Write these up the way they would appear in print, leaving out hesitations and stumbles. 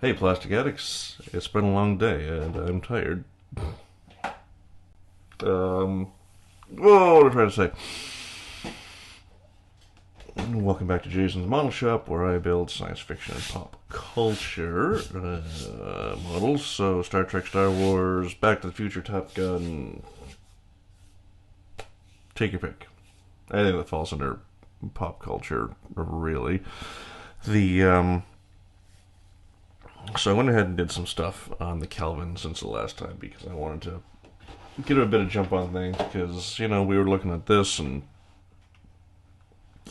Hey, plastic addicts, it's been a long day and I'm tired. What am I trying to say? Welcome back to Jason's Model Shop, where I build science fiction and pop culture models. So, Star Trek, Star Wars, Back to the Future, Top Gun. Take your pick. Anything that falls under pop culture, really. The So I went ahead and did some stuff on the Kelvin since the last time because I wanted to get a bit of jump on things because, we were looking at this and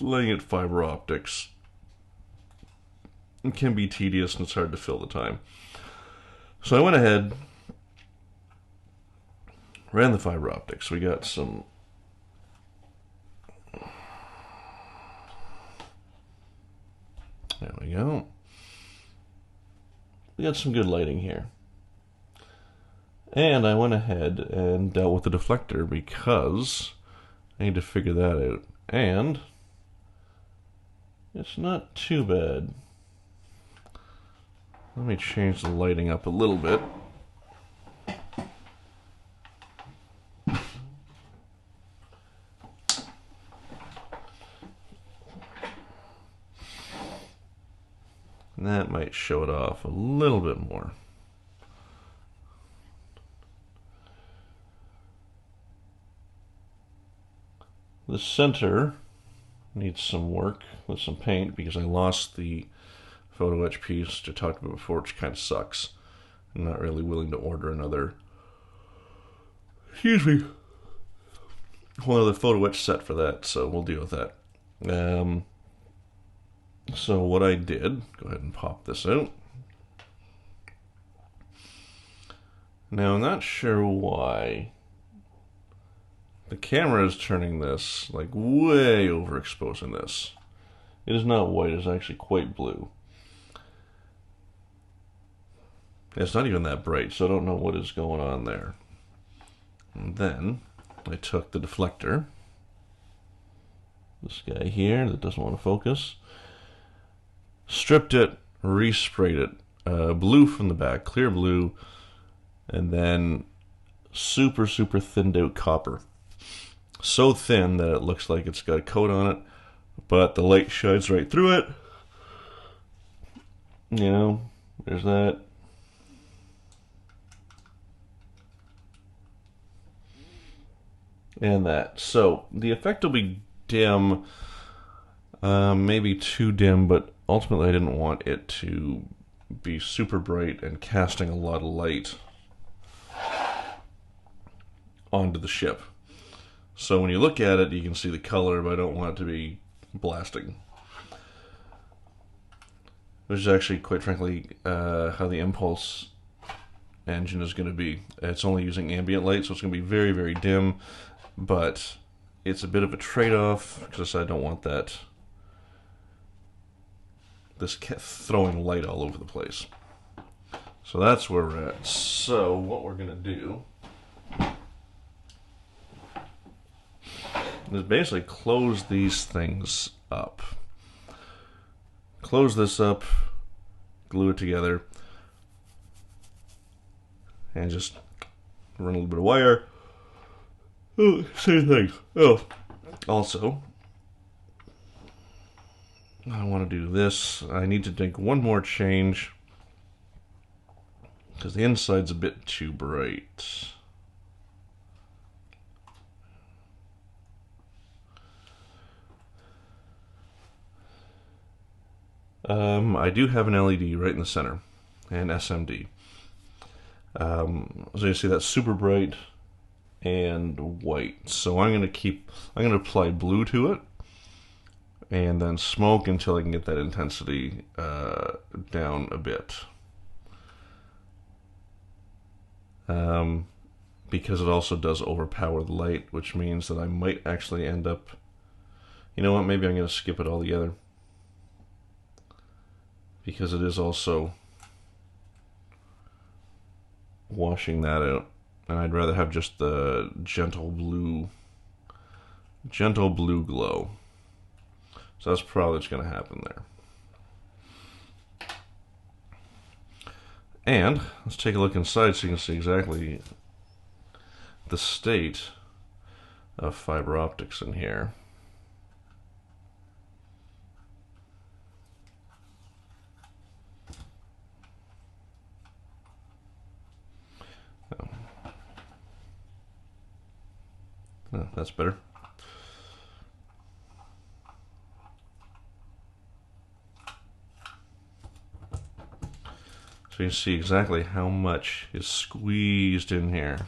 laying at fiber optics. It can be tedious and it's hard to fill the time. So I went ahead, ran the fiber optics. We got some there we go. We got some good lighting here. And I went ahead and dealt with the deflector because I need to figure that out. And it's not too bad. Let me change the lighting up a little bit. And that might show it off a little bit more. The center needs some work with some paint because I lost the photo etch piece I talked about before, which kind of sucks. I'm not really willing to order another, one other photo etch set for that, so we'll deal with that. So what I did, go ahead and pop this out. Now I'm not sure why the camera is turning this like way overexposing this. It is not white, it's actually quite blue. It's not even that bright, so I don't know what is going on there. And then I took the deflector, this guy here that doesn't want to focus, stripped it, resprayed it, blue from the back, clear blue, and then super thinned out copper. So thin that it looks like it's got a coat on it, but the light shines right through it. There's that. And that. So the effect will be dim, maybe too dim, but ultimately I didn't want it to be super bright and casting a lot of light onto the ship. So when you look at it, you can see the color, but I don't want it to be blasting. Which is actually, quite frankly, how the Impulse engine is going to be. It's only using ambient light, so it's going to be very dim, but it's a bit of a trade-off because I don't want this throwing light all over the place. So that's where we're at. So what we're going to do is basically close these things up. Close this up, glue it together, and just run a little bit of wire. Oh, same thing. Oh, also, I want to do this. I need to make one more change because the inside's a bit too bright. I do have an LED right in the center, and SMD. So you see that's super bright and white. So I'm going to apply blue to it, and then smoke until I can get that intensity down a bit. Because it also does overpower the light, which means that I might actually end up, you know what, maybe I'm going to skip it altogether. Because it is also washing that out. And I'd rather have just the gentle blue glow. So that's probably what's going to happen there. And let's take a look inside so you can see exactly the state of fiber optics in here. Oh, that's better. So you can see exactly how much is squeezed in here.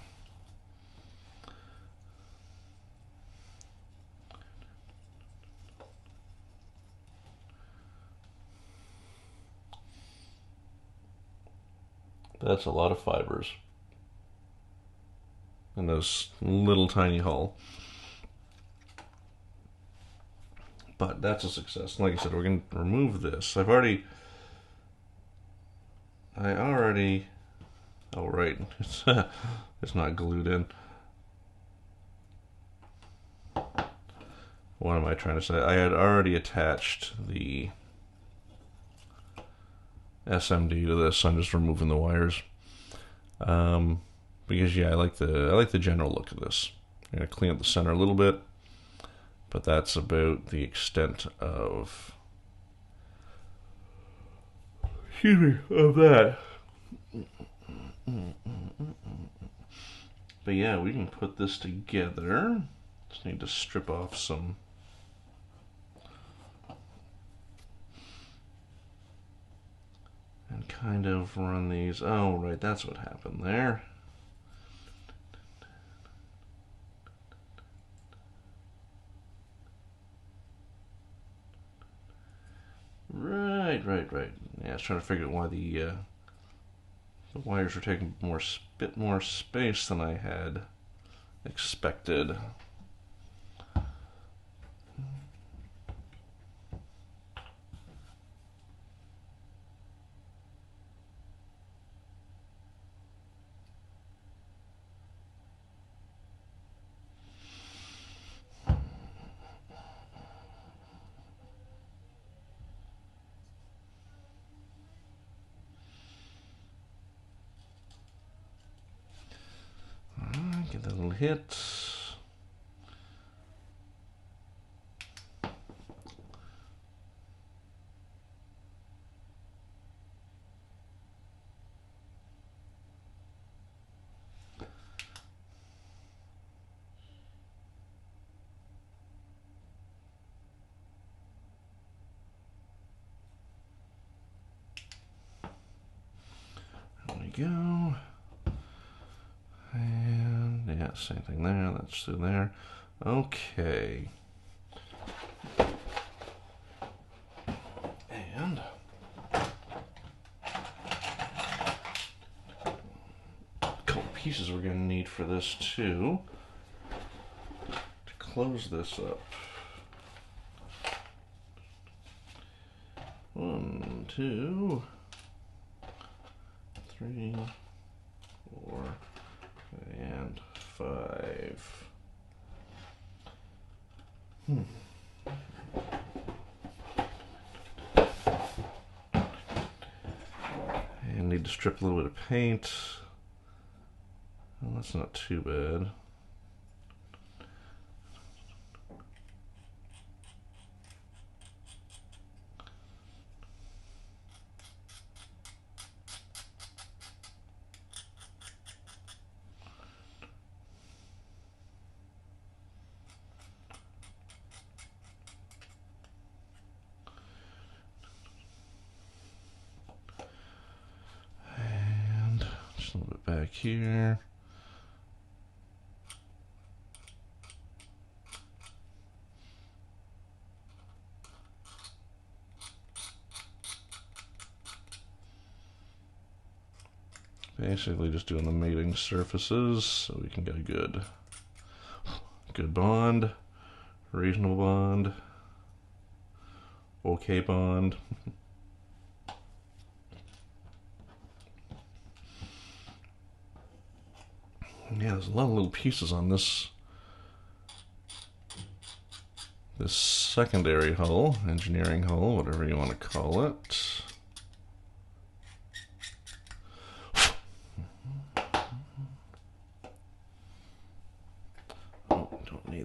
That's a lot of fibers in this little tiny hull. But that's a success. Like I said, we're going to remove this. I already, oh right, it's not glued in. What am I trying to say? I had already attached the SMD to this, so I'm just removing the wires. Because yeah, I like the general look of this. I'm gonna clean up the center a little bit, but that's about the extent of of that. But yeah, we can put this together. Just need to strip off some and kind of run these. Oh, right, that's what happened there. Right. Yeah, I was trying to figure out why the wires are taking bit more space than I had expected. Get that little hit. There we go. And yeah, same thing there. That's through there. Okay. And a couple pieces we're going to need for this too, to close this up. 1, 2, 3, 4, and 5. And need to strip a little bit of paint. Well, that's not too bad. A little bit back here. Basically just doing the mating surfaces so we can get a good bond, reasonable bond, okay bond. Yeah, there's a lot of little pieces on this secondary hull, engineering hull, whatever you want to call it.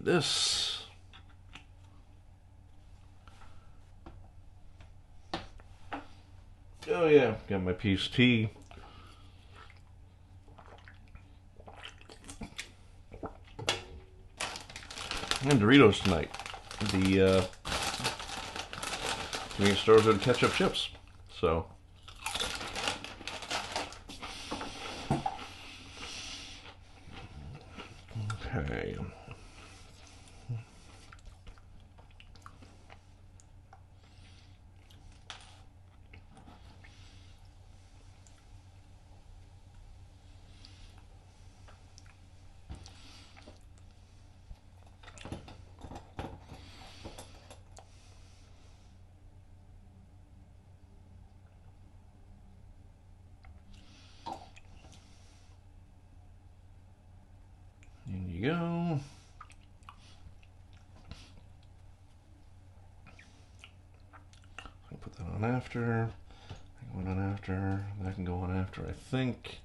this. Oh yeah, got my peace tea. And Doritos tonight. The convenience stores are the ketchup chips. So okay. In you go. I'll put that on after. That can go on after. That can go on after, I think.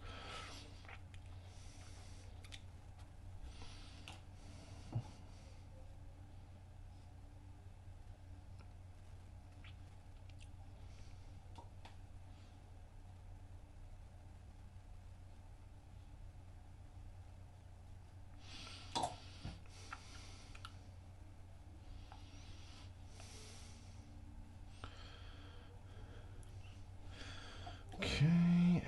Okay.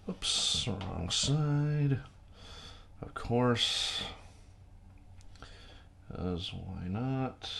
Oops, wrong side. Of course. Because why not?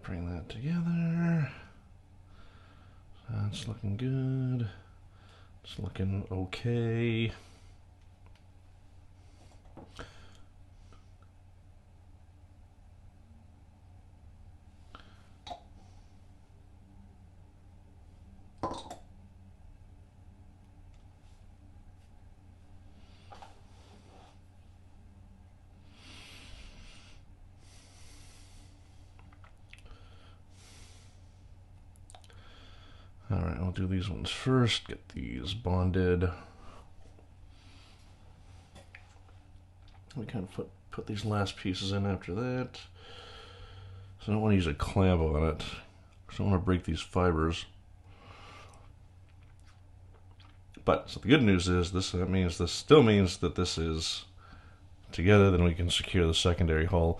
Bring that together. That's looking good. It's looking okay. Alright, I'll do these ones first, get these bonded. We kind of put these last pieces in after that. So I don't want to use a clamp on it, because I don't want to break these fibers. But so the good news is this still means that this is together. Then we can secure the secondary hull,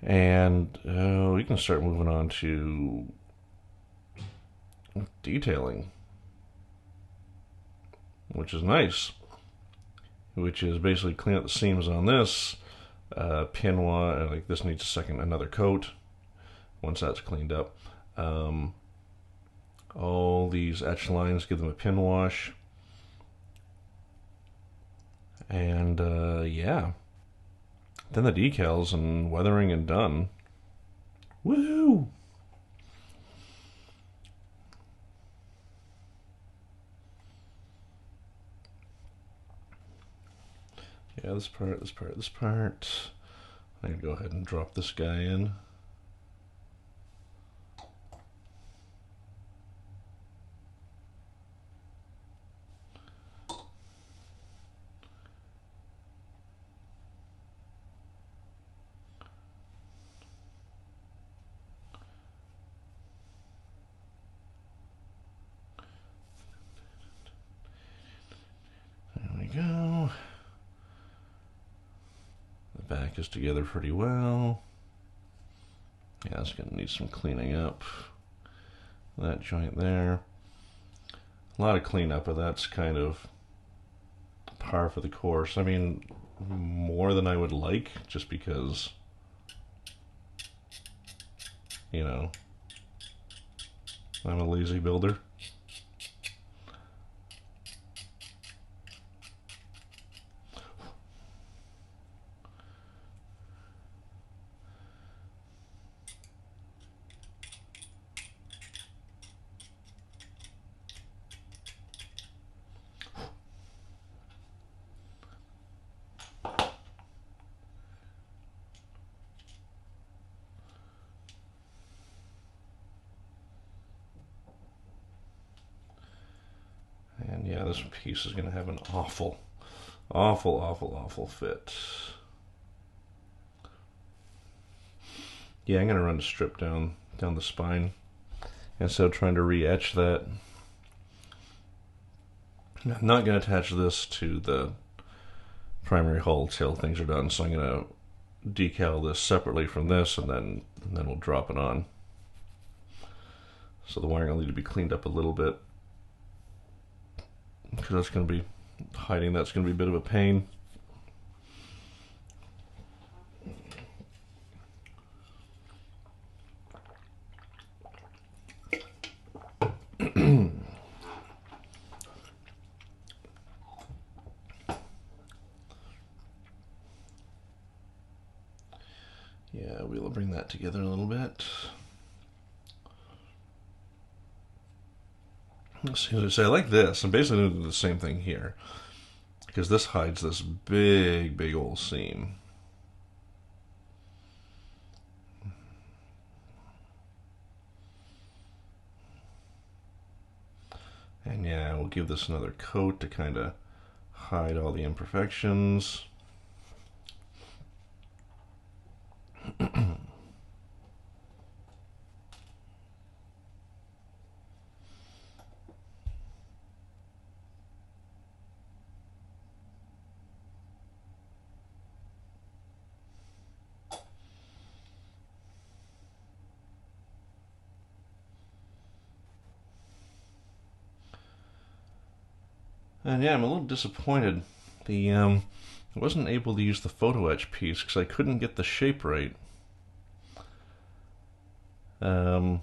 and we can start moving on to detailing, which is nice. Which is basically clean up the seams on this. Pin wash, like this needs another coat once that's cleaned up. All these etch lines, give them a pin wash. And yeah. Then the decals and weathering and done. Woo! Yeah, this part. I'm gonna go ahead and drop this guy in. There we go. The back is together pretty well. Yeah, it's gonna need some cleaning up. That joint there. A lot of cleanup, but that's kind of par for the course. I mean, more than I would like, just because, you know, I'm a lazy builder. And yeah, this piece is going to have an awful fit. Yeah, I'm going to run a strip down the spine instead of trying to re-etch that. I'm not going to attach this to the primary hull till things are done, so I'm going to decal this separately from this, and then we'll drop it on. So the wiring will need to be cleaned up a little bit, because that's going to be hiding. That's going to be a bit of a pain. Yeah, we'll bring that together a little bit. Let's see what I say. I like this. I'm basically going to do the same thing here, because this hides this big old seam. And yeah, we'll give this another coat to kind of hide all the imperfections. And yeah, I'm a little disappointed. I wasn't able to use the photo etch piece because I couldn't get the shape right. So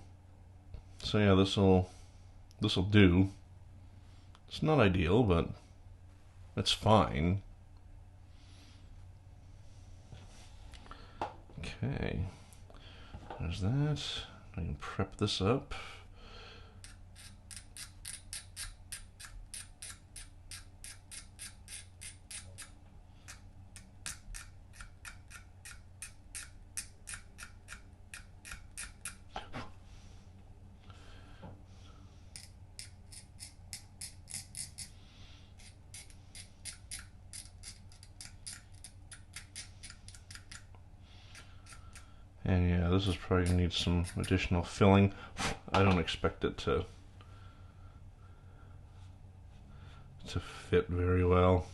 yeah, this'll do. It's not ideal, but it's fine. Okay, there's that. I can prep this up. And yeah, this is probably going to need some additional filling. I don't expect it to fit very well,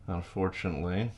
unfortunately.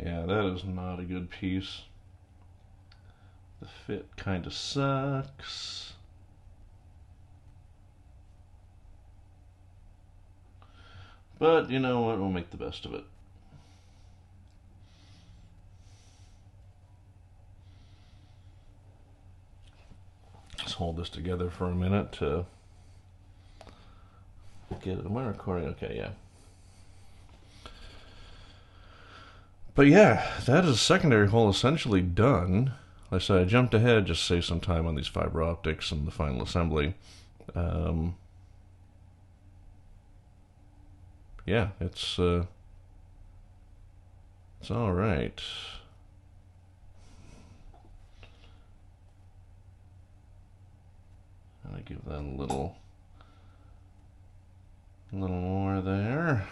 Yeah, that is not a good piece. The fit kind of sucks. But you know what, we'll make the best of it. Let's hold this together for a minute to get it. Am I recording? Okay, yeah. But yeah, that is a secondary hole essentially done. Like I said, I jumped ahead just to save some time on these fiber optics and the final assembly. Yeah, it's all right. And I give that a little more there.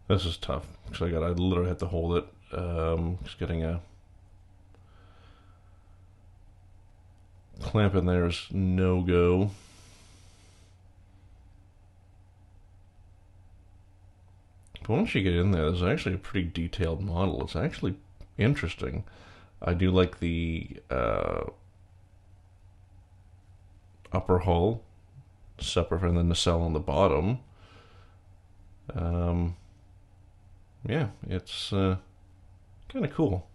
This is tough because I literally had to hold it. Just getting a clamp in there is no go. But once you get in there, there's actually a pretty detailed model. It's actually interesting. I do like the upper hull separate from the nacelle on the bottom. Yeah, it's kind of cool.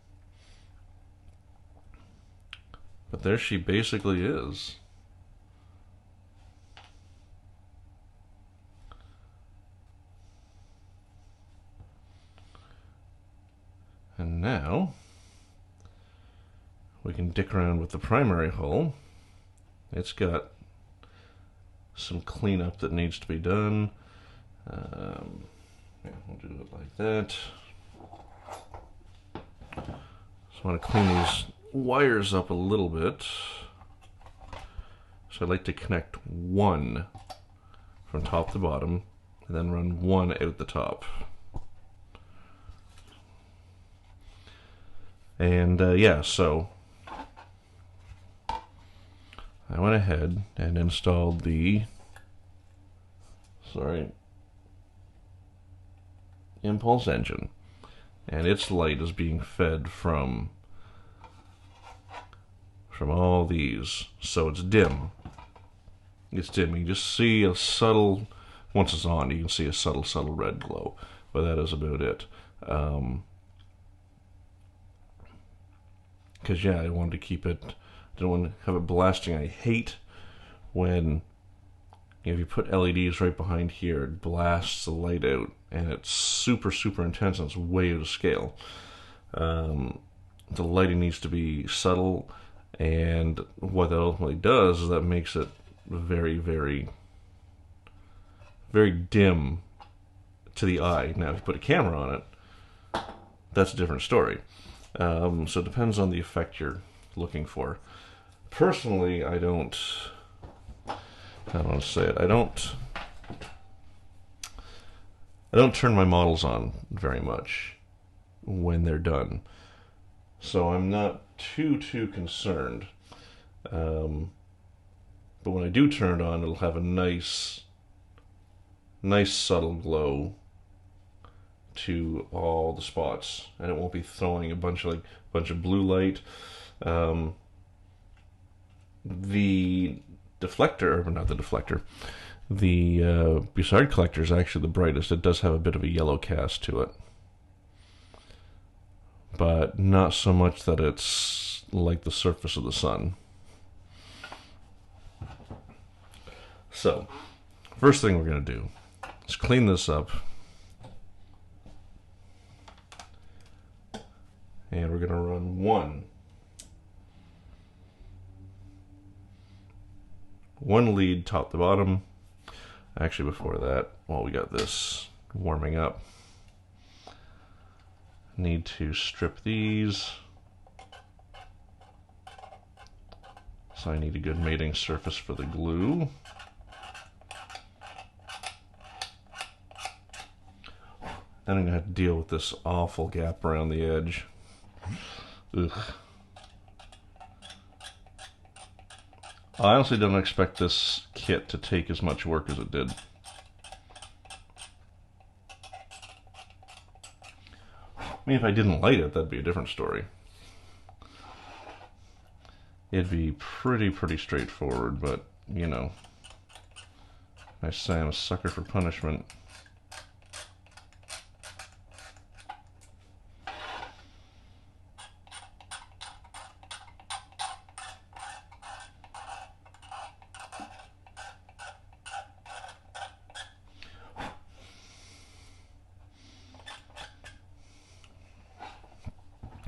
But there she basically is. And now we can dick around with the primary hull. It's got some cleanup that needs to be done. Yeah, we'll do it like that. So I want to clean these wires up a little bit. So I like to connect one from top to bottom and then run one out the top. And yeah, so I went ahead and installed the impulse engine, and its light is being fed from all these, so it's dim. It's dim. You just see a subtle, once it's on, you can see a subtle red glow, but that is about it. Because yeah, I wanted to keep it, I don't want to have it blasting. I hate when if you put LEDs right behind here, it blasts the light out, and it's super intense, and it's way out of scale. The lighting needs to be subtle, and what that ultimately does is that makes it very dim to the eye. Now, if you put a camera on it, that's a different story. So it depends on the effect you're looking for. Personally, I don't say it. I don't turn my models on very much when they're done, so I'm not too concerned. But when I do turn it on, it'll have a nice subtle glow to all the spots, and it won't be throwing a bunch of blue light. The deflector, or not the deflector, the Bussard collector is actually the brightest. It does have a bit of a yellow cast to it, but not so much that it's like the surface of the sun. So, first thing we're going to do is clean this up. And we're going to run one lead top to bottom. Actually, before that, while we got this warming up, need to strip these. So I need a good mating surface for the glue. Then I'm going to have to deal with this awful gap around the edge. Ugh. I honestly don't expect this kit to take as much work as it did. I mean, if I didn't light it, that'd be a different story. It'd be pretty straightforward, but, you know, I say I'm a sucker for punishment.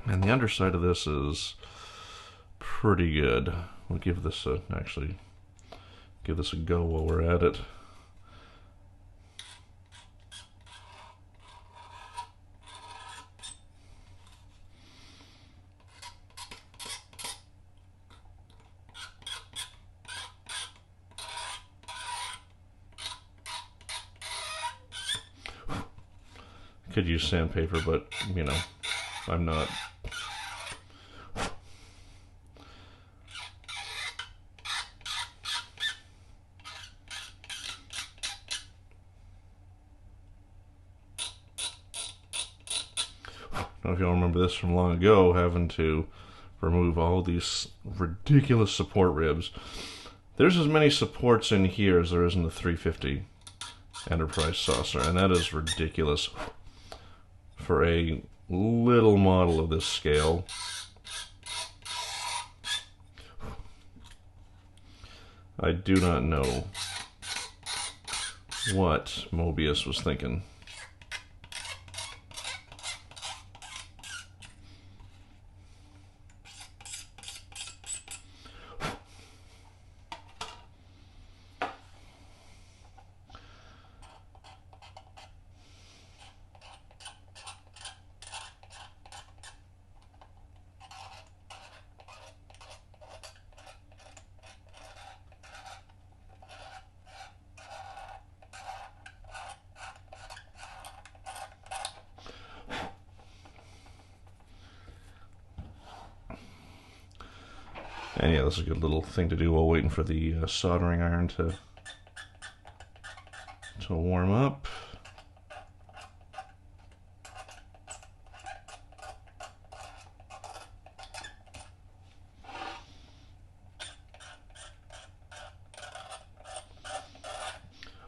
And the underside of this is pretty good. We'll give this a, actually, give this a go while we're at it. Could use sandpaper, but, you know, I'm not. I don't know if y'all remember this from long ago, having to remove all these ridiculous support ribs. There's as many supports in here as there is in the 350 Enterprise saucer, and that is ridiculous for a little model of this scale. I do not know what Moebius was thinking. And yeah, this is a good little thing to do while waiting for the soldering iron to warm up.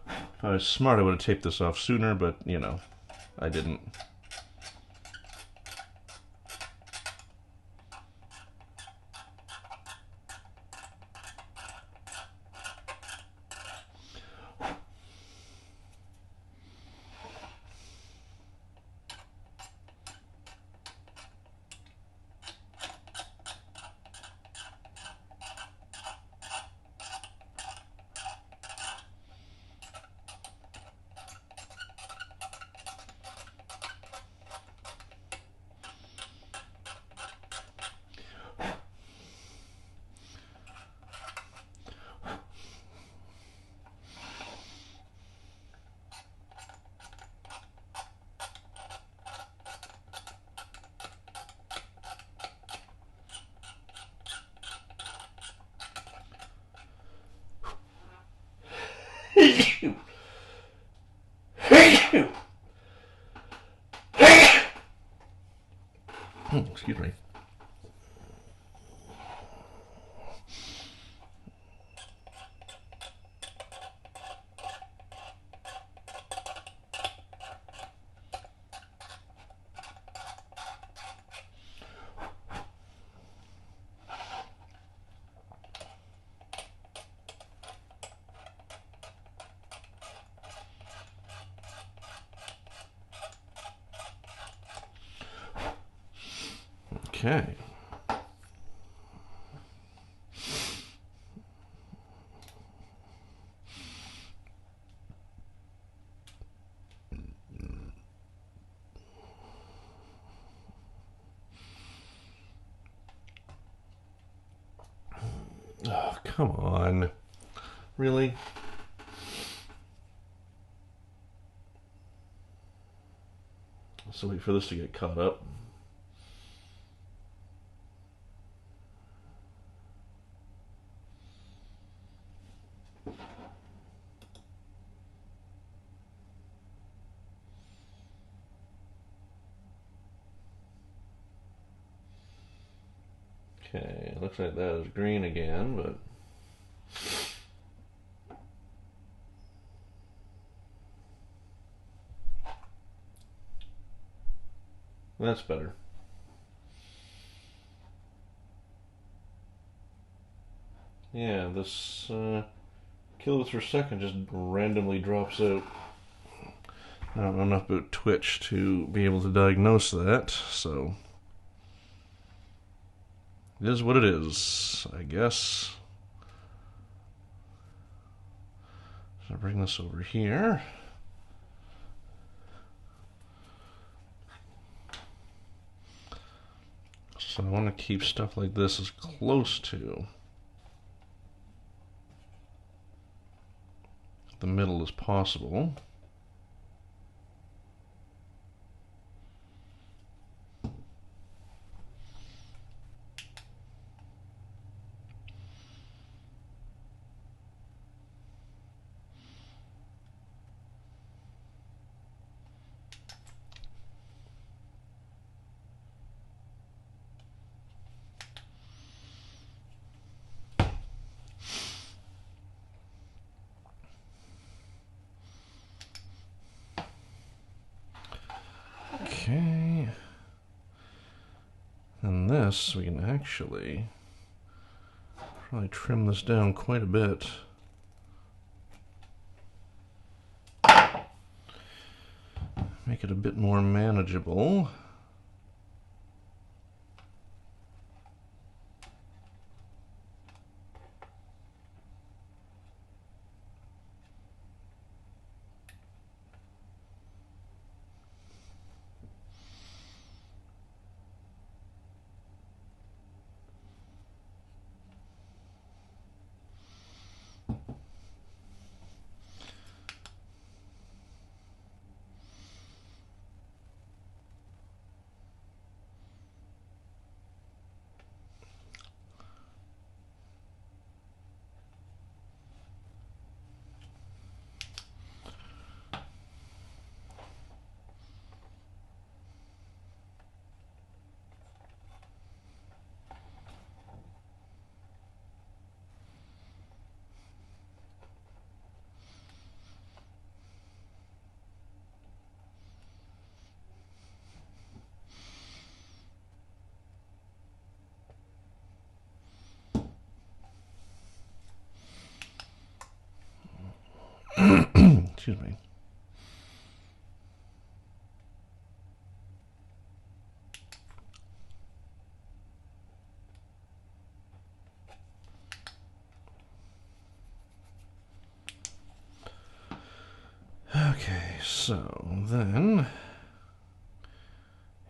If I was smart, I would have taped this off sooner, but, you know, I didn't. Okay. Oh, come on. Really? So wait for this to get caught up. Okay, looks like that is green again, but that's better. Yeah, this kilobits per second just randomly drops out. I don't know enough about Twitch to be able to diagnose that, so it is what it is, I guess. So bring this over here. So I want to keep stuff like this as close to the middle as possible. Okay. And this, we can actually probably trim this down quite a bit. Make it a bit more manageable. Excuse me. Okay, so then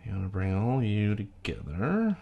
you want to bring all you together.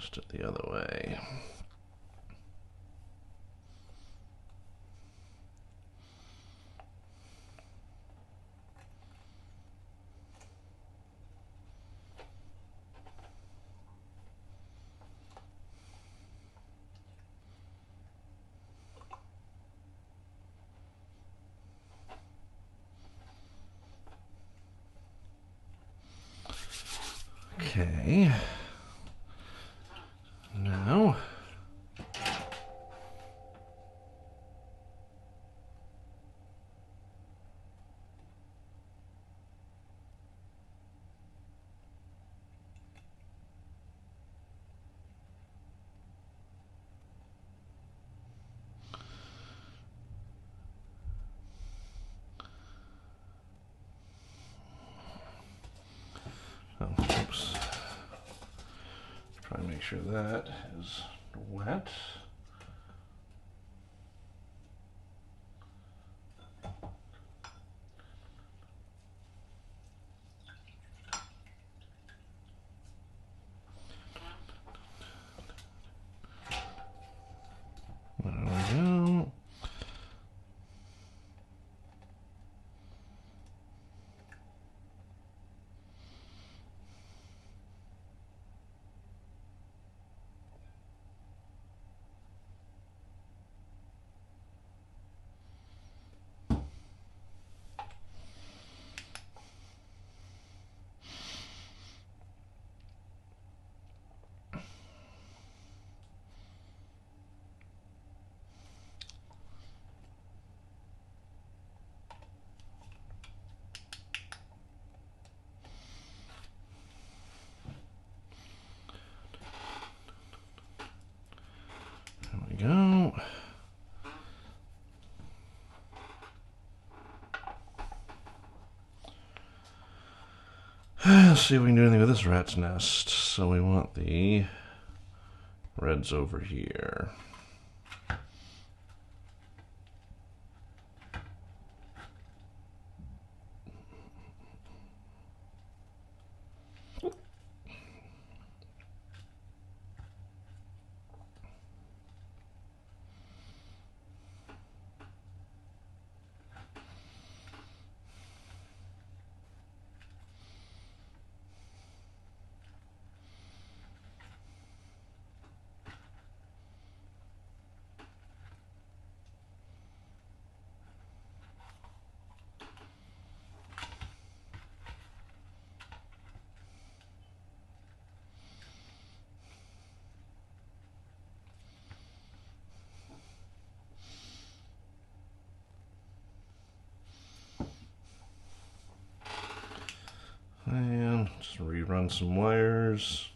twist it the other way. Okay. Now, oops. Try and make sure that is wet. There we go. Go. Let's see if we can do anything with this rat's nest. So we want the reds over here. And just rerun some wires.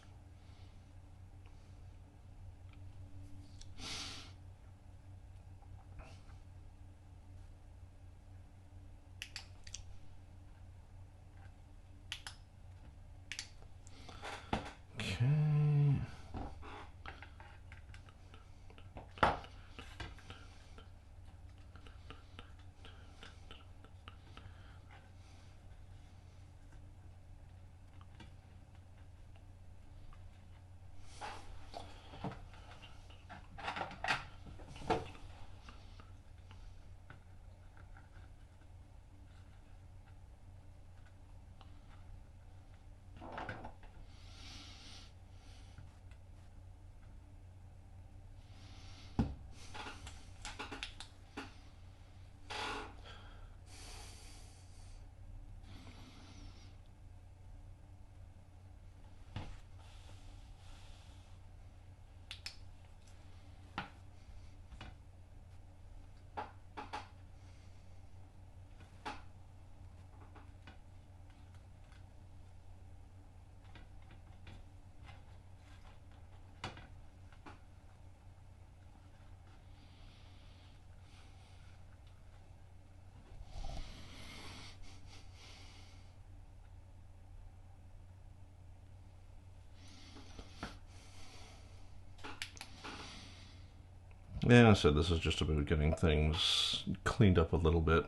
Okay. Yeah, I said this is just about getting things cleaned up a little bit.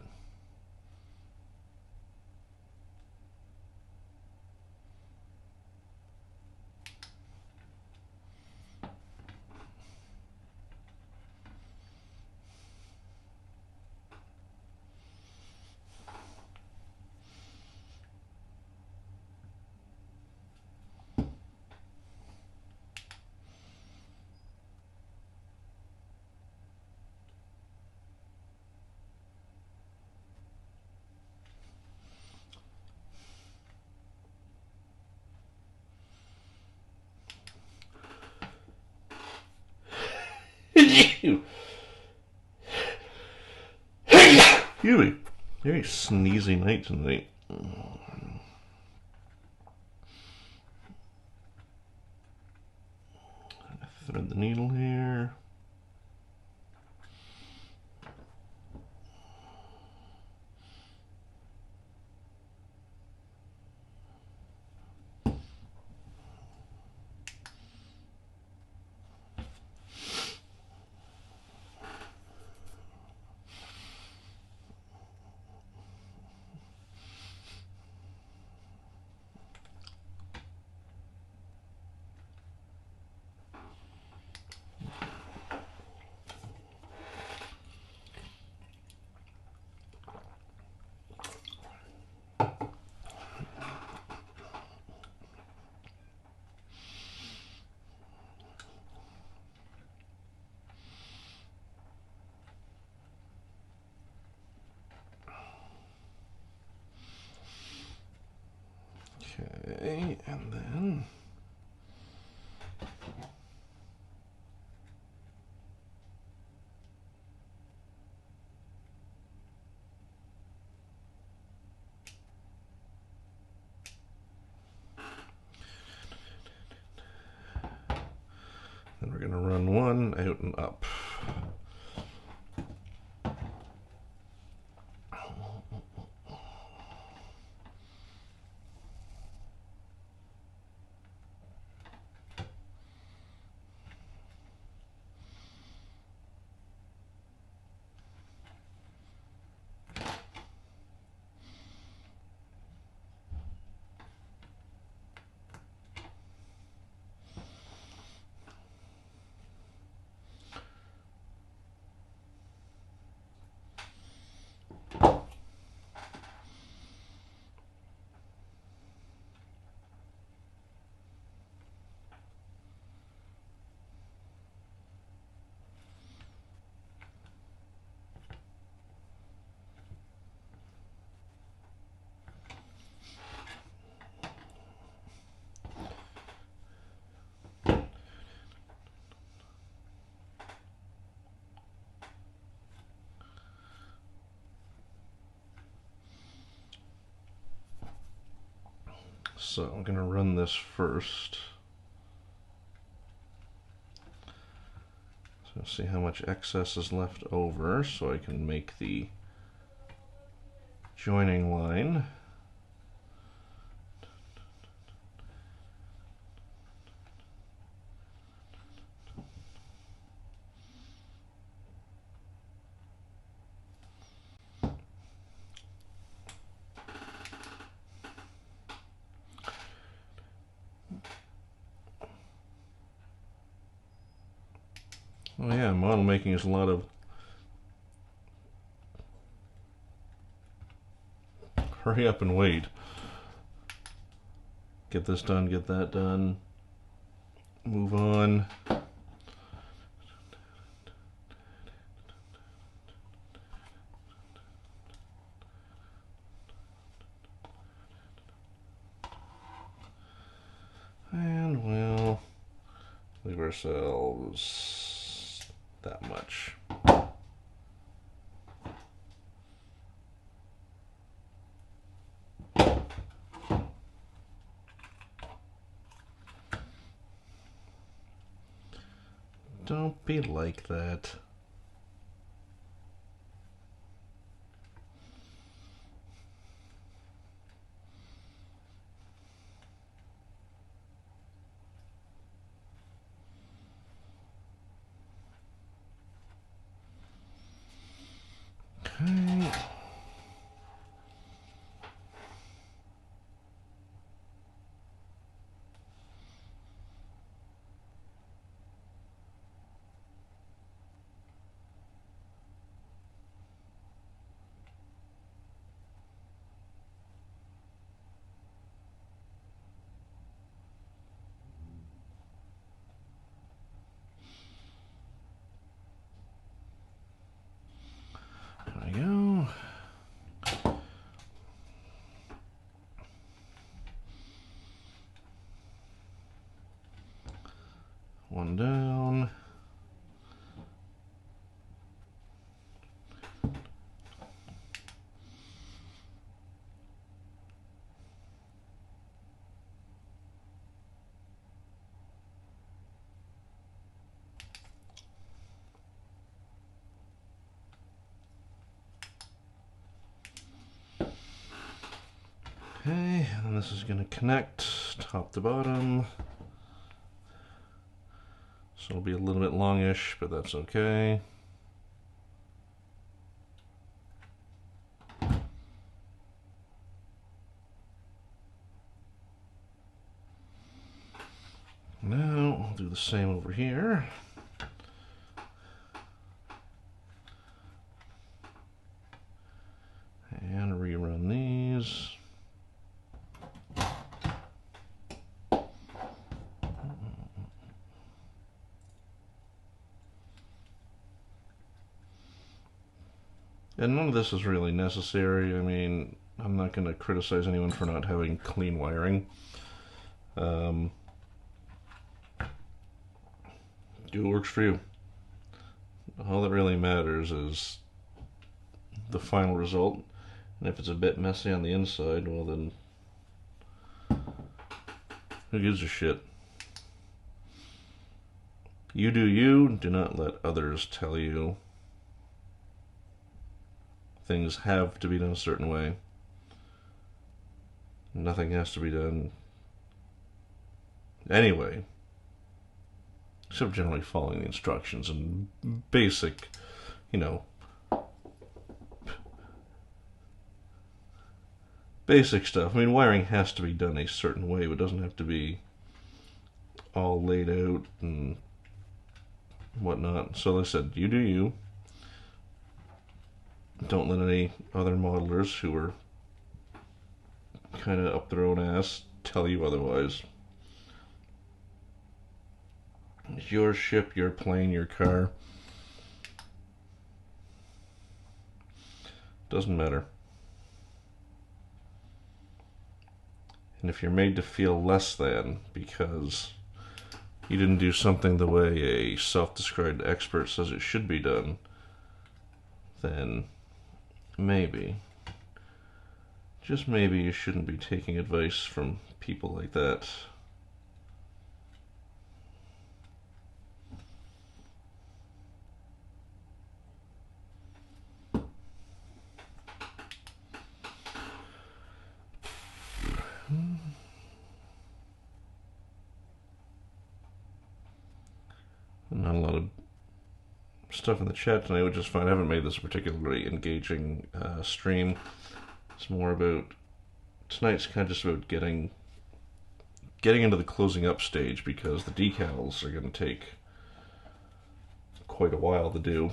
Excuse me. Very sneezy night tonight. Thread the needle here. Okay, and then we're going to run one out and up. So I'm going to run this first. So see how much excess is left over so I can make the joining line. Oh yeah, model making is a lot of hurry up and wait. Get this done, get that done, move on. And we'll leave ourselves that much. Don't be like that. Okay. There we go. One down. Okay, and this is going to connect top to bottom. So it'll be a little bit longish, but that's okay. Now I'll do the same over here. And rerun these. And none of this is really necessary. I mean, I'm not going to criticize anyone for not having clean wiring. Do what works for you. All that really matters is the final result. And if it's a bit messy on the inside, well then, who gives a shit? You do you. Do not let others tell you things have to be done a certain way. Nothing has to be done anyway, except generally following the instructions and basic, you know, basic stuff. I mean, wiring has to be done a certain way, but it doesn't have to be all laid out and whatnot. So like I said, you do you. Don't let any other modelers who are kind of up their own ass tell you otherwise. It's your ship, your plane, your car. Doesn't matter. And if you're made to feel less than because you didn't do something the way a self-described expert says it should be done, then maybe, just maybe, you shouldn't be taking advice from people like that. Not a lot of stuff in the chat tonight, which is fine. I haven't made this a particularly engaging stream. It's more about, tonight's kind of just about getting into the closing up stage, because the decals are going to take quite a while to do.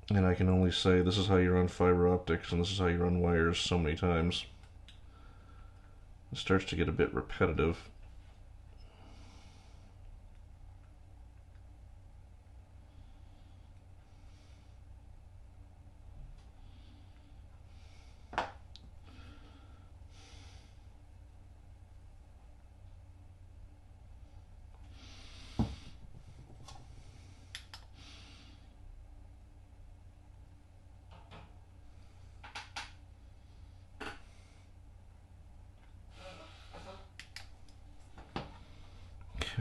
And I can only say this is how you run fiber optics and this is how you run wires so many times. It starts to get a bit repetitive.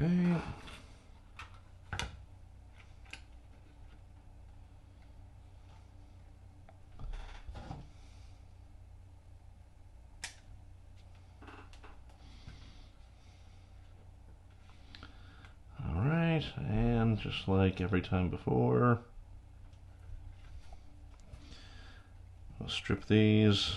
Okay. All right, and just like every time before, I'll strip these.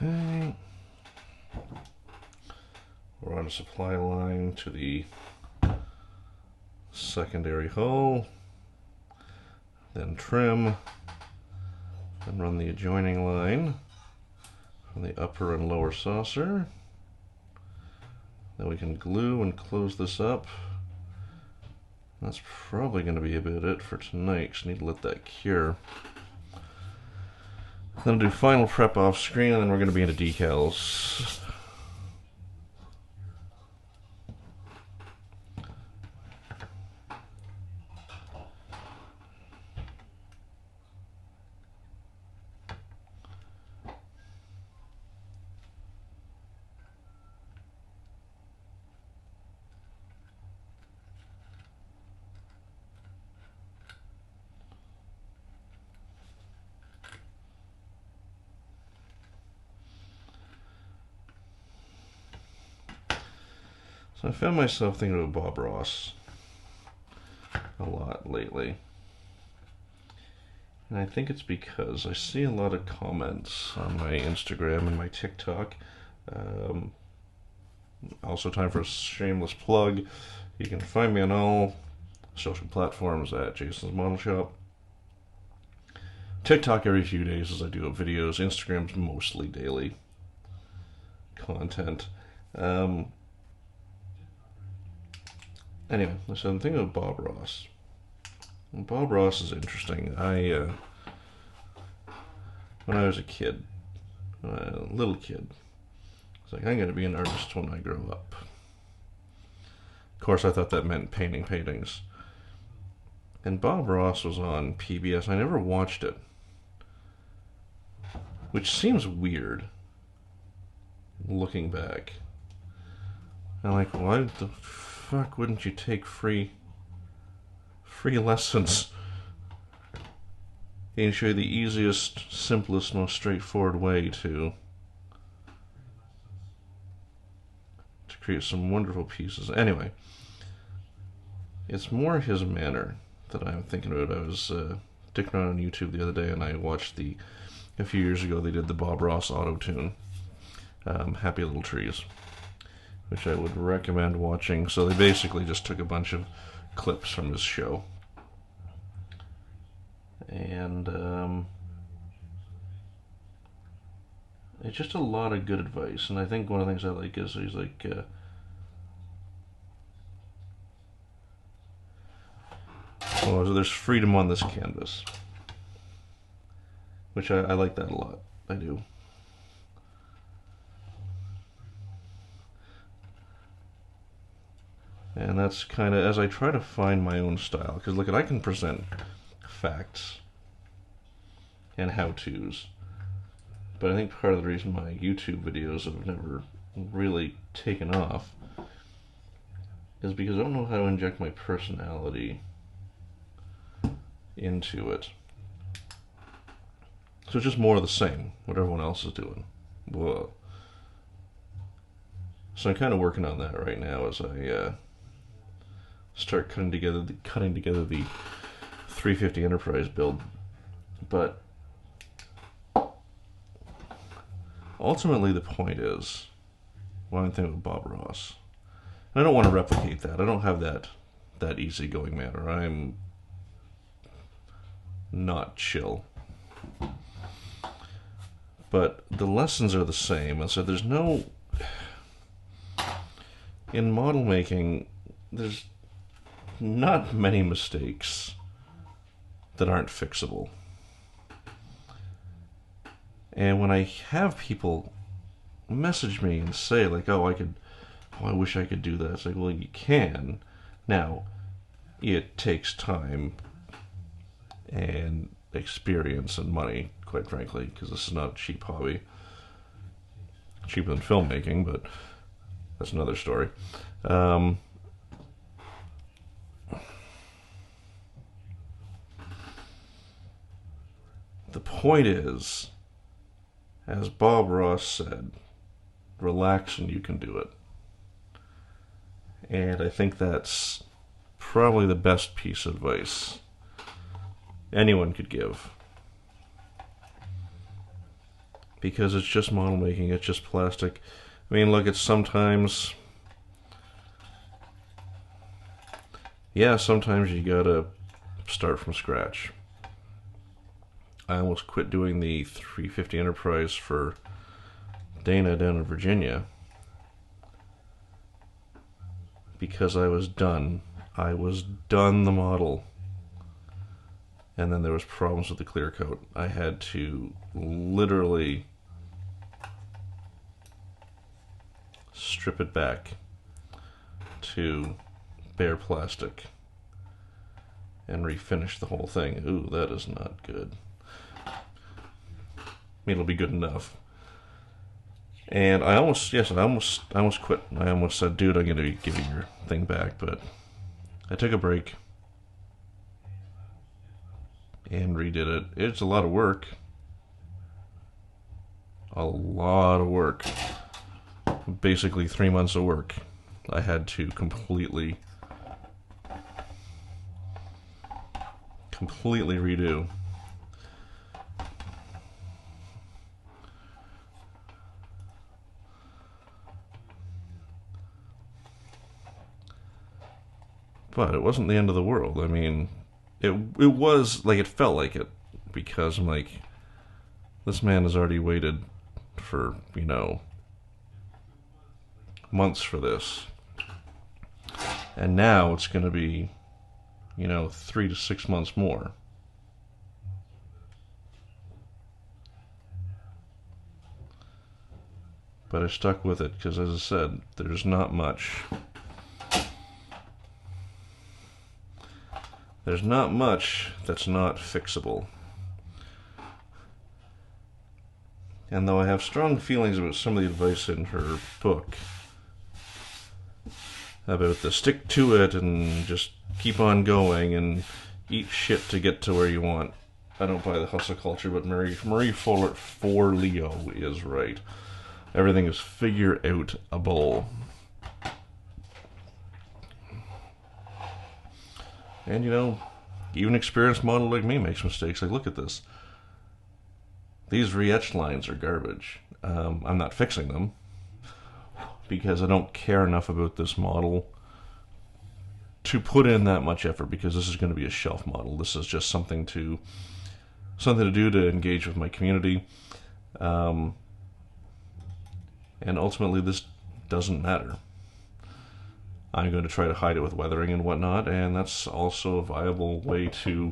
Okay. We're on a supply line to the secondary hull, then trim, then run the adjoining line from the upper and lower saucer. Then we can glue and close this up. That's probably going to be about it for tonight, because I need to let that cure. Then I'll do final prep off screen, and then we're going to be into decals. So I found myself thinking about Bob Ross a lot lately. And I think it's because I see a lot of comments on my Instagram and my TikTok. Also, time for a shameless plug. You can find me on all social platforms at Jason's Model Shop. TikTok every few days as I do videos. Instagram's mostly daily content. Anyway, so I'm thinking of Bob Ross. And Bob Ross is interesting. When I was a kid, a little kid, I was like, I'm going to be an artist when I grow up. Of course, I thought that meant painting paintings. And Bob Ross was on PBS. I never watched it, which seems weird, looking back. I'm like, why the fuck wouldn't you take free lessons? He can show you the easiest, simplest, most straightforward way to create some wonderful pieces. Anyway, it's more his manner that I'm thinking about. I was dicking around on YouTube the other day, and I watched a few years ago, they did the Bob Ross auto-tune, Happy Little Trees, which I would recommend watching. So they basically just took a bunch of clips from his show. And it's just a lot of good advice. And I think one of the things I like is he's like, oh, so there's freedom on this canvas. Which I like that a lot. I do. And that's kind of, as I try to find my own style, because look, I can present facts and how-tos, but I think part of the reason my YouTube videos have never really taken off is because I don't know how to inject my personality into it. So it's just more of the same, what everyone else is doing. Whoa. So I'm kind of working on that right now as I start cutting together the 350 Enterprise build. But ultimately the point is, what I'm thinking of Bob Ross. And I don't want to replicate that. I don't have that easygoing manner. I'm not chill. But the lessons are the same, and so there's no... In model making, there's not many mistakes that aren't fixable. And when I have people message me and say, like, oh, I wish I could do that, it's like, well, you can. Now, it takes time and experience and money, quite frankly, because this is not a cheap hobby. Cheaper than filmmaking, but that's another story. The point is, as Bob Ross said, relax and you can do it. And I think that's probably the best piece of advice anyone could give. Because it's just model making, it's just plastic. I mean, look, it's sometimes Yeah, sometimes you gotta start from scratch. I almost quit doing the 350 Enterprise for Dana down in Virginia because I was done. I was done the model. And then there was problems with the clear coat. I had to literally strip it back to bare plastic and refinish the whole thing. Ooh, that is not good. I mean, it'll be good enough. And I almost quit. I almost said, dude, I'm gonna give you your thing back, but I took a break and redid it. It's a lot of work. A lot of work. Basically 3 months of work. I had to completely redo. But it wasn't the end of the world. I mean, it was like, it felt like it, because I'm like, this man has already waited for, you know, months for this, and now it's going to be, you know, 3 to 6 months more. But I stuck with it because, as I said, there's not much. There's not much that's not fixable. And though I have strong feelings about some of the advice in her book about the stick to it and just keep on going and eat shit to get to where you want, I don't buy the hustle culture, but Marie Forleo is right. Everything is figure out a bowl. And, you know, even an experienced model like me makes mistakes. Like, look at this. These re-etched lines are garbage. I'm not fixing them because I don't care enough about this model to put in that much effort, because this is going to be a shelf model. This is just something to do to engage with my community. And ultimately, this doesn't matter. I'm going to try to hide it with weathering and whatnot, and that's also a viable way to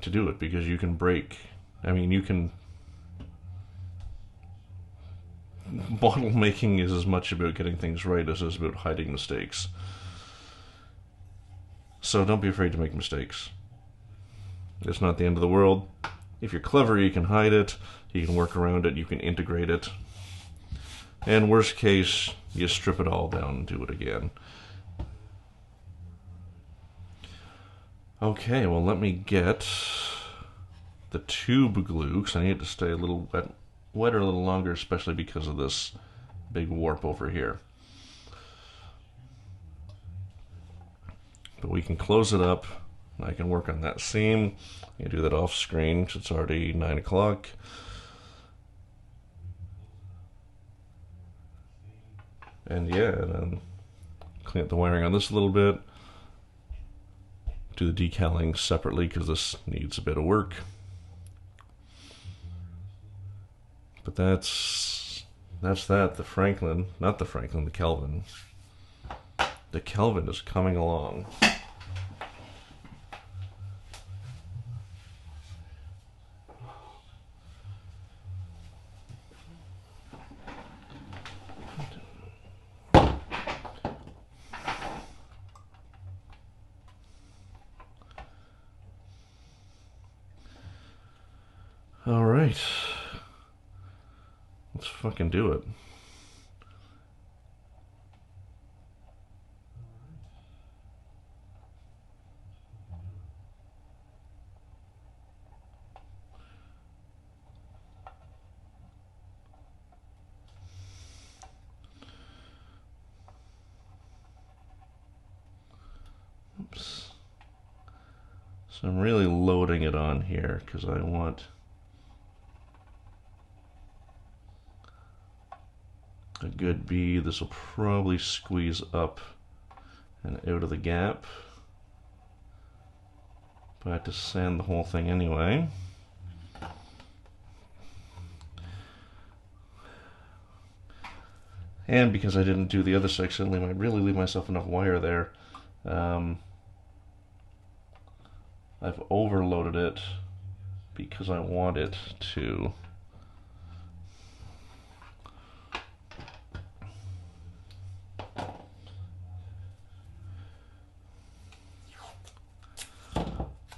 do it, because you can break. I mean, you can. Model making is as much about getting things right as it is about hiding mistakes. So don't be afraid to make mistakes. It's not the end of the world. If you're clever, you can hide it, you can work around it, you can integrate it. And worst case, you strip it all down and do it again. Okay, well, let me get the tube glue, because I need it to stay a little wetter a little longer, especially because of this big warp over here. But we can close it up. I can work on that seam. I can do that off screen because it's already 9 o'clock. And yeah, then clean up the wiring on this a little bit. Do the decaling separately because this needs a bit of work. But that's that. The Franklin, not the Franklin, the Kelvin. The Kelvin is coming along. All right. Let's fucking do it. Oops. So I'm really loading it on here because I want a good B. This will probably squeeze up and out of the gap. But I had to sand the whole thing anyway. And because I didn't do the other section, I might really leave myself enough wire there. I've overloaded it because I want it to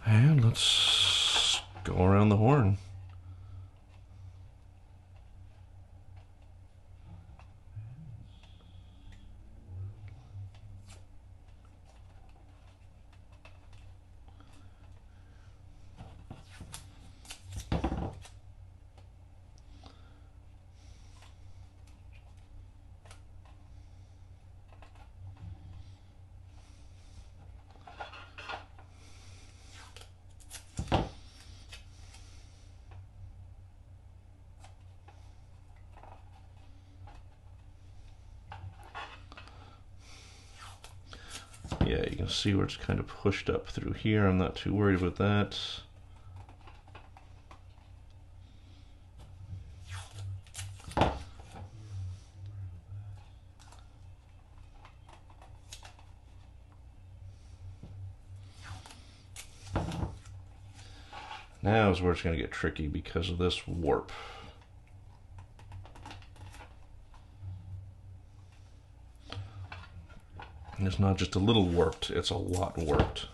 and let's go around the horn. Yeah, you can see where it's kind of pushed up through here. I'm not too worried about that. Now is where it's going to get tricky because of this warp. And it's not just a little warped, it's a lot warped.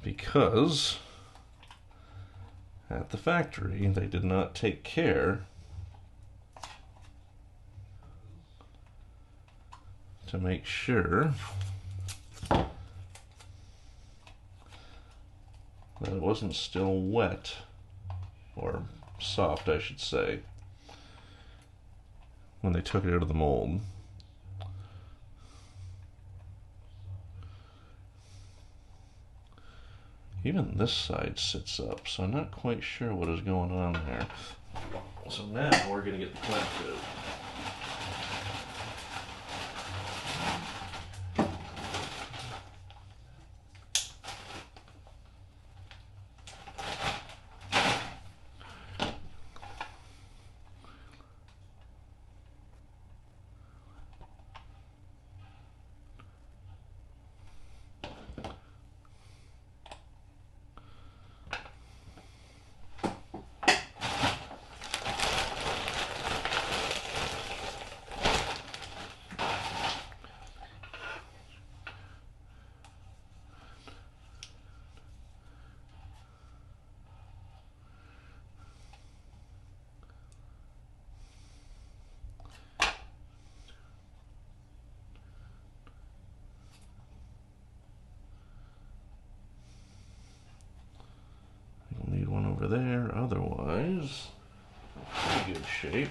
Because at the factory, they did not take care to make sure that it wasn't still wet, or soft, I should say, when they took it out of the mold. Even this side sits up, so I'm not quite sure what is going on there. So now we're going to get the clamp out. Need one over there, otherwise, pretty good shape.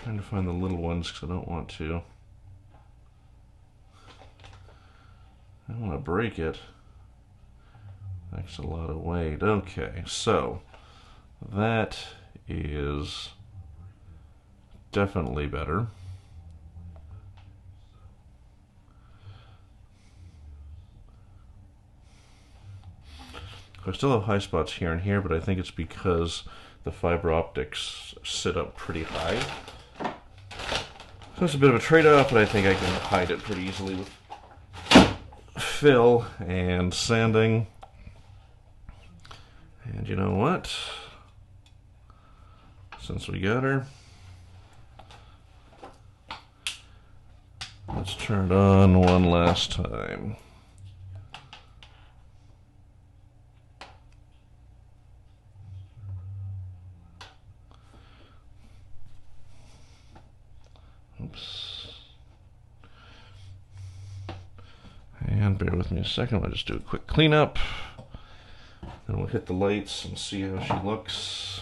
Trying to find the little ones because I don't want to. I don't want to break it. That's a lot of weight. Okay, so that is definitely better. I still have high spots here and here, but I think it's because the fiber optics sit up pretty high. So it's a bit of a trade-off, but I think I can hide it pretty easily with fill and sanding. And you know what? Since we got her, let's turn it on one last time. Oops. And bear with me a second, I'll just do a quick cleanup. Then we'll hit the lights and see how she looks.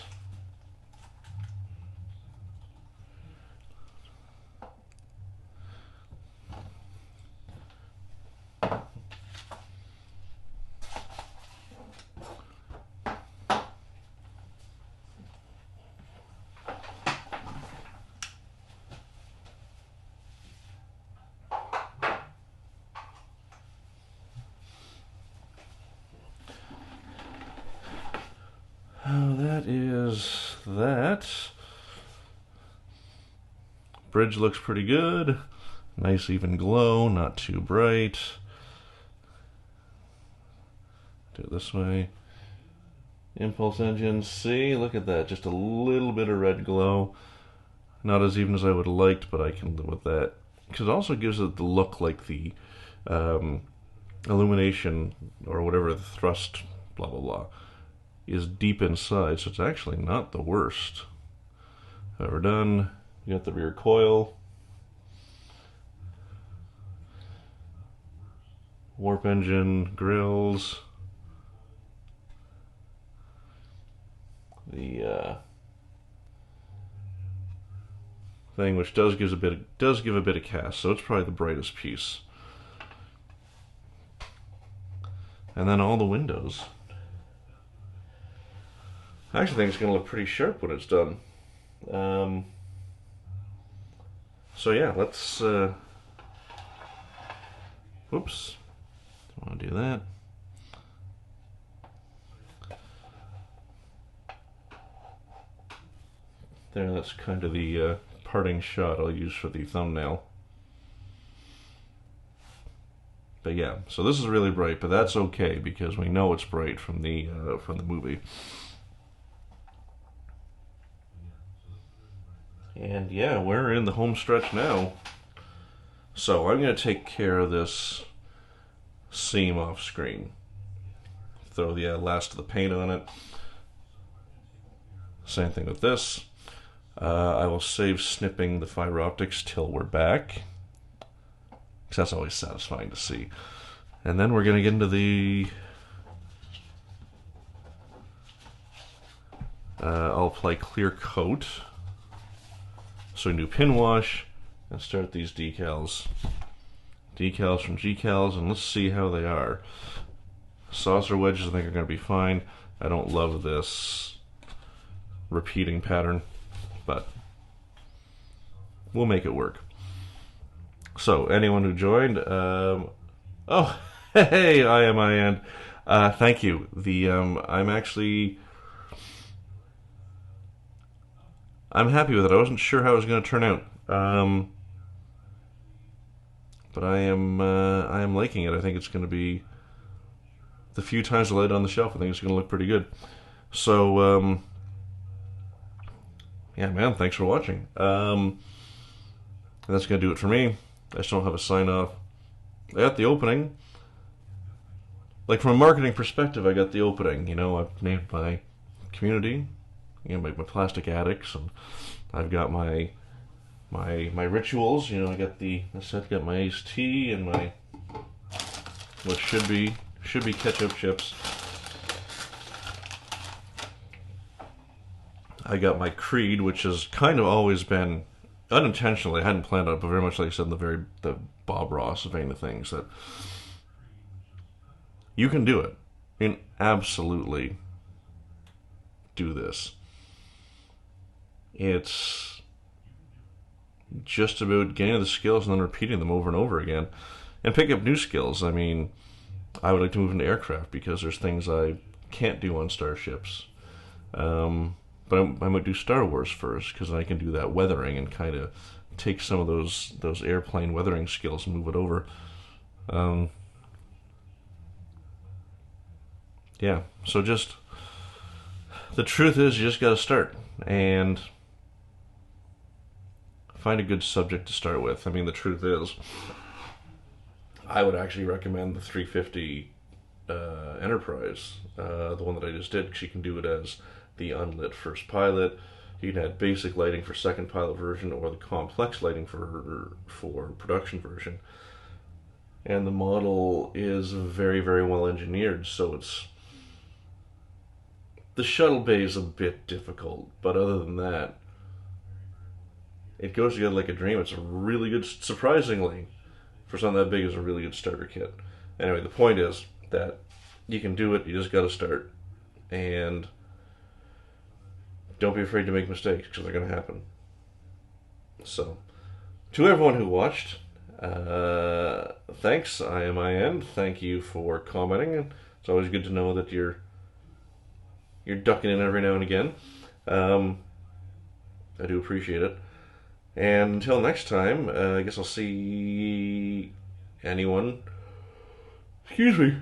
that. Bridge looks pretty good. Nice even glow, not too bright. Do it this way. Impulse engine, see, look at that, just a little bit of red glow. Not as even as I would have liked, but I can live with that. Because it also gives it the look like the illumination, or whatever the thrust, blah blah blah, is deep inside, so it's actually not the worst. Ever done. You got the rear coil. Warp engine, grills. The thing, which does give a bit of cast, so it's probably the brightest piece. And then all the windows. I actually think it's going to look pretty sharp when it's done. So yeah, let's. Whoops, don't want to do that. There, that's kind of the parting shot I'll use for the thumbnail. But yeah, so this is really bright, but that's okay because we know it's bright from the movie. And yeah, we're in the home stretch now. So I'm going to take care of this seam off screen. Throw the last of the paint on it. Same thing with this. I will save snipping the fiber optics till we're back, because that's always satisfying to see. And then we're going to get into the I'll apply clear coat, so we can do pin wash and start these decals from GCals, and let's see how they are. Saucer wedges I think are going to be fine. I don't love this repeating pattern, but we'll make it work. So anyone who joined, oh, hey, IMIN, thank you. I'm happy with it. I wasn't sure how it was going to turn out, but I am liking it. I think it's going to be, the few times I laid it on the shelf, I think it's going to look pretty good. So yeah, man, thanks for watching. That's going to do it for me. I just don't have a sign off. I got the opening. Like, from a marketing perspective, I got the opening. You know, I've named my community, you know, my plastic addicts, and I've got my rituals. You know, I got my iced tea and my what should be ketchup chips. I got my creed, which has kind of always been, unintentionally, I hadn't planned on it, but very much like I said in the Bob Ross vein of things, that you can do it. You can absolutely do this. It's just about getting the skills and then repeating them over and over again, and pick up new skills. I mean, I would like to move into aircraft because there's things I can't do on starships. But I might do Star Wars first, because I can do that weathering and kind of take some of those airplane weathering skills and move it over. Yeah, so just, the truth is you just got to start and find a good subject to start with. I mean, the truth is, I would actually recommend the 350 Enterprise, the one that I just did, because you can do it as the unlit first pilot. You can add basic lighting for second pilot version, or the complex lighting for production version. And the model is very, very well engineered, so the shuttle bay is a bit difficult, but other than that, it goes together like a dream. It's a really good, surprisingly, for something that big, is a really good starter kit. Anyway, the point is that you can do it, you just got to start. And don't be afraid to make mistakes, because they're going to happen. So, to everyone who watched, thanks, IMIN. Thank you for commenting. It's always good to know that you're ducking in every now and again. I do appreciate it. And until next time, I guess I'll see anyone, excuse me,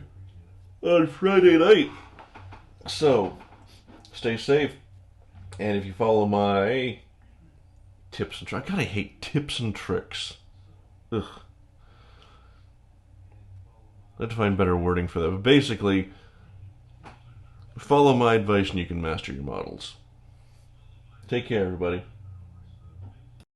on Friday night. So, stay safe. And if you follow my tips and tricks, God, I hate tips and tricks. Ugh. I have to find better wording for that. But basically, follow my advice and you can master your models. Take care, everybody.